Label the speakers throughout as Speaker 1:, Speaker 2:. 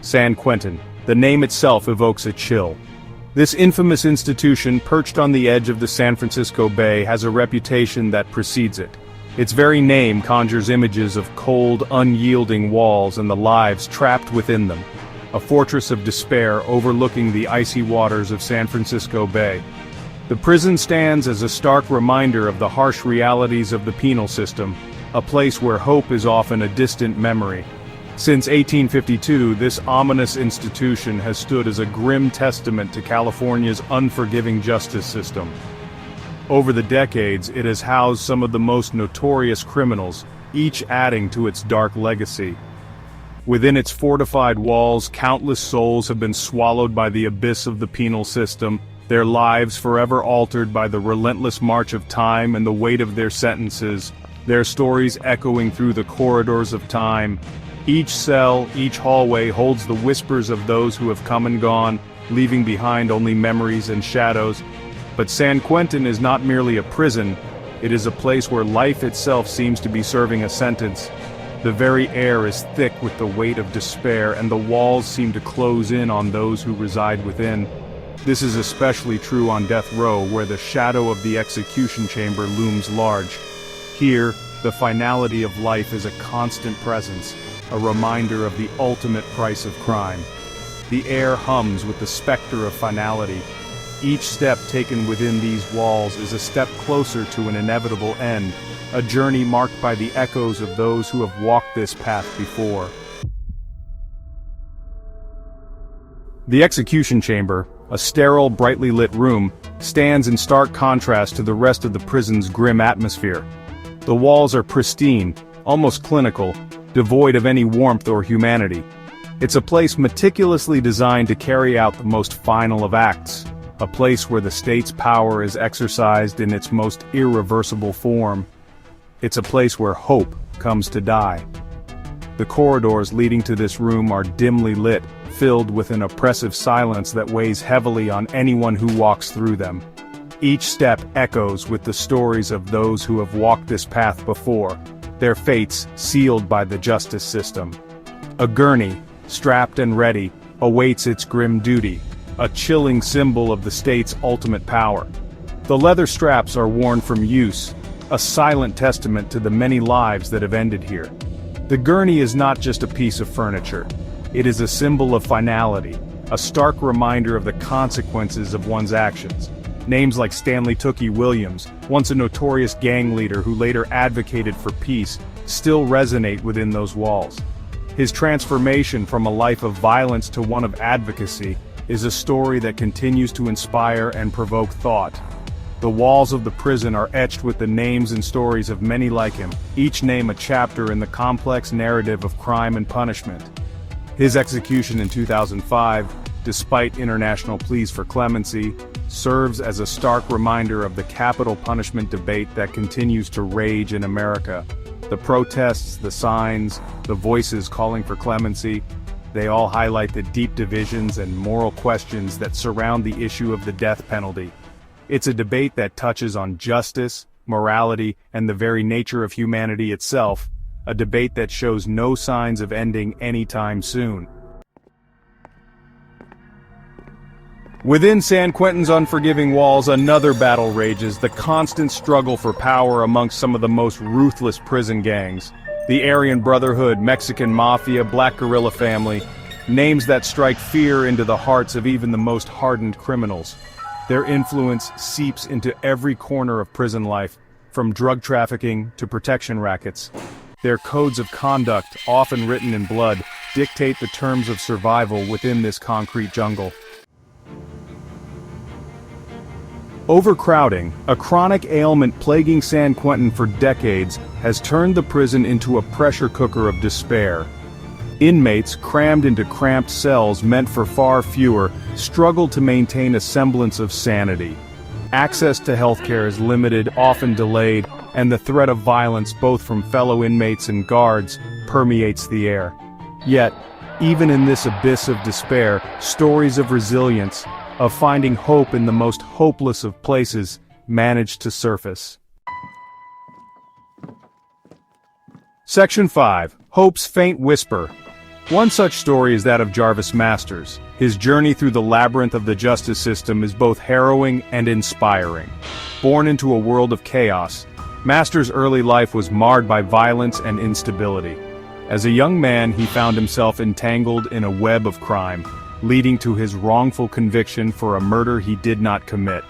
Speaker 1: San Quentin. The name itself evokes a chill. This infamous institution, perched on the edge of the San Francisco Bay, has a reputation that precedes it. Its very name conjures images of cold, unyielding walls and the lives trapped within them. A fortress of despair overlooking the icy waters of San Francisco Bay. The prison stands as a stark reminder of the harsh realities of the penal system, a place where hope is often a distant memory. Since 1852, this ominous institution has stood as a grim testament to California's unforgiving justice system. Over the decades, it has housed some of the most notorious criminals, each adding to its dark legacy. Within its fortified walls, countless souls have been swallowed by the abyss of the penal system, their lives forever altered by the relentless march of time and the weight of their sentences, their stories echoing through the corridors of time. Each cell, each hallway holds the whispers of those who have come and gone, leaving behind only memories and shadows. But San Quentin is not merely a prison, it is a place where life itself seems to be serving a sentence. The very air is thick with the weight of despair, and the walls seem to close in on those who reside within. This is especially true on death row, where the shadow of the execution chamber looms large. Here, the finality of life is a constant presence, a reminder of the ultimate price of crime. The air hums with the specter of finality. Each step taken within these walls is a step closer to an inevitable end, a journey marked by the echoes of those who have walked this path before. The execution chamber, a sterile, brightly lit room, stands in stark contrast to the rest of the prison's grim atmosphere. The walls are pristine, almost clinical, devoid of any warmth or humanity. It's a place meticulously designed to carry out the most final of acts, a place where the state's power is exercised in its most irreversible form. It's a place where hope comes to die. The corridors leading to this room are dimly lit, filled with an oppressive silence that weighs heavily on anyone who walks through them. Each step echoes with the stories of those who have walked this path before, their fates sealed by the justice system. A gurney, strapped and ready, awaits its grim duty, a chilling symbol of the state's ultimate power. The leather straps are worn from use, a silent testament to the many lives that have ended here. The gurney is not just a piece of furniture. It is a symbol of finality, a stark reminder of the consequences of one's actions. Names like Stanley Tookie Williams, once a notorious gang leader who later advocated for peace, still resonate within those walls. His transformation from a life of violence to one of advocacy is a story that continues to inspire and provoke thought. The walls of the prison are etched with the names and stories of many like him, each name a chapter in the complex narrative of crime and punishment. His execution in 2005, despite international pleas for clemency, serves as a stark reminder of the capital punishment debate that continues to rage in America. The protests, the signs, the voices calling for clemency, they all highlight the deep divisions and moral questions that surround the issue of the death penalty. It's a debate that touches on justice, morality, and the very nature of humanity itself, a debate that shows no signs of ending anytime soon. Within San Quentin's unforgiving walls, another battle rages, the constant struggle for power amongst some of the most ruthless prison gangs. The Aryan Brotherhood, Mexican Mafia, Black Guerrilla Family, names that strike fear into the hearts of even the most hardened criminals. Their influence seeps into every corner of prison life, from drug trafficking to protection rackets. Their codes of conduct, often written in blood, dictate the terms of survival within this concrete jungle. Overcrowding, a chronic ailment plaguing San Quentin for decades, has turned the prison into a pressure cooker of despair. Inmates, crammed into cramped cells meant for far fewer, struggle to maintain a semblance of sanity. Access to healthcare is limited, often delayed, and the threat of violence both from fellow inmates and guards permeates the air. Yet, even in this abyss of despair, stories of resilience, of finding hope in the most hopeless of places, manage to surface. Section 5. Hope's Faint Whisper. One such story is that of Jarvis Masters. His journey through the labyrinth of the justice system is both harrowing and inspiring. Born into a world of chaos, Masters' early life was marred by violence and instability. As a young man, he found himself entangled in a web of crime, leading to his wrongful conviction for a murder he did not commit.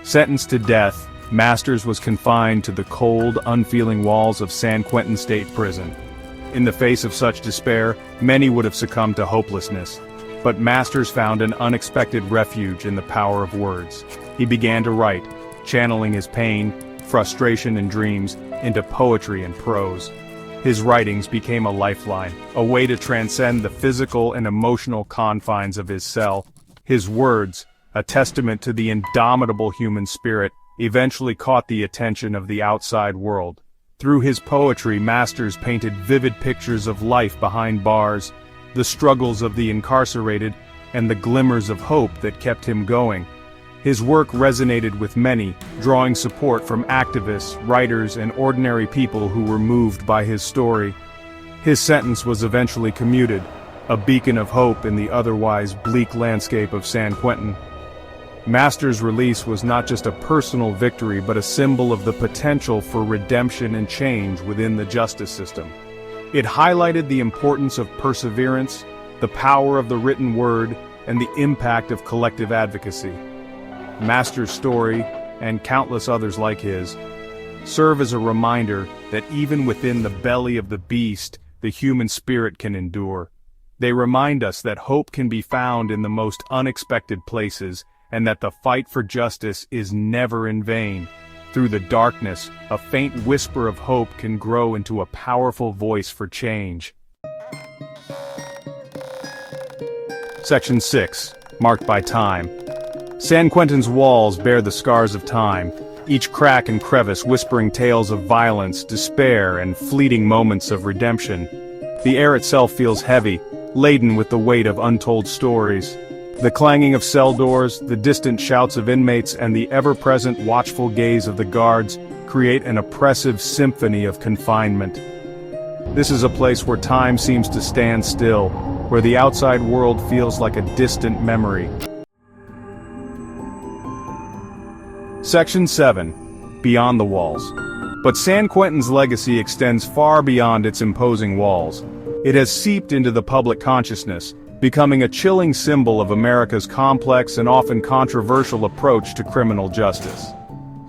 Speaker 1: Sentenced to death, Masters was confined to the cold, unfeeling walls of San Quentin State Prison. In the face of such despair, many would have succumbed to hopelessness. But Masters found an unexpected refuge in the power of words. He began to write, channeling his pain, frustration and dreams into poetry and prose. His writings became a lifeline, a way to transcend the physical and emotional confines of his cell. His words, a testament to the indomitable human spirit, eventually caught the attention of the outside world. Through his poetry, Masters painted vivid pictures of life behind bars, the struggles of the incarcerated, and the glimmers of hope that kept him going. His work resonated with many, drawing support from activists, writers, and ordinary people who were moved by his story. His sentence was eventually commuted, a beacon of hope in the otherwise bleak landscape of San Quentin. Masters' release was not just a personal victory but a symbol of the potential for redemption and change within the justice system. It highlighted the importance of perseverance, the power of the written word, and the impact of collective advocacy. Masters' story, and countless others like his, serve as a reminder that even within the belly of the beast, the human spirit can endure. They remind us that hope can be found in the most unexpected places, and that the fight for justice is never in vain. Through the darkness, a faint whisper of hope can grow into a powerful voice for change. Section 6. Marked by time. San Quentin's walls bear the scars of time, each crack and crevice whispering tales of violence, despair, and fleeting moments of redemption. The air itself feels heavy, laden with the weight of untold stories. The clanging of cell doors, the distant shouts of inmates, and the ever-present watchful gaze of the guards create an oppressive symphony of confinement. This is a place where time seems to stand still, where the outside world feels like a distant memory. Section 7. Beyond the walls. But San Quentin's legacy extends far beyond its imposing walls. It has seeped into the public consciousness, becoming a chilling symbol of America's complex and often controversial approach to criminal justice.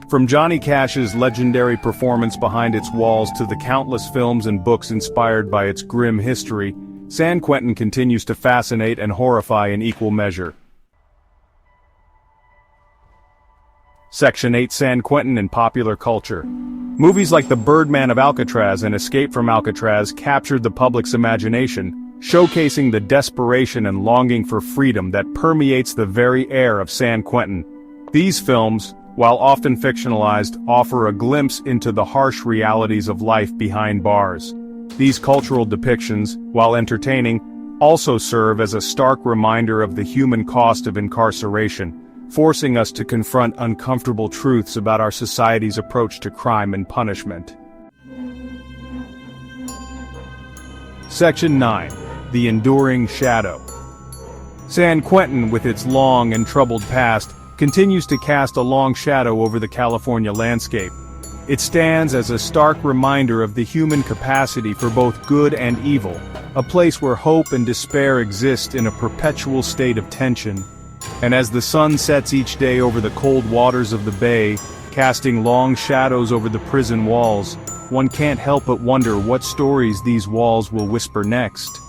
Speaker 1: From Johnny Cash's legendary performance behind its walls to the countless films and books inspired by its grim history, San Quentin continues to fascinate and horrify in equal measure. Section 8. San Quentin in popular culture. Movies like The Birdman of Alcatraz and Escape from Alcatraz captured the public's imagination, showcasing the desperation and longing for freedom that permeates the very air of San Quentin. These films, while often fictionalized, offer a glimpse into the harsh realities of life behind bars. These cultural depictions, while entertaining, also serve as a stark reminder of the human cost of incarceration, forcing us to confront uncomfortable truths about our society's approach to crime and punishment. Section 9. The Enduring Shadow. San Quentin, with its long and troubled past, continues to cast a long shadow over the California landscape. It stands as a stark reminder of the human capacity for both good and evil, a place where hope and despair exist in a perpetual state of tension. And as the sun sets each day over the cold waters of the bay, casting long shadows over the prison walls, one can't help but wonder what stories these walls will whisper next.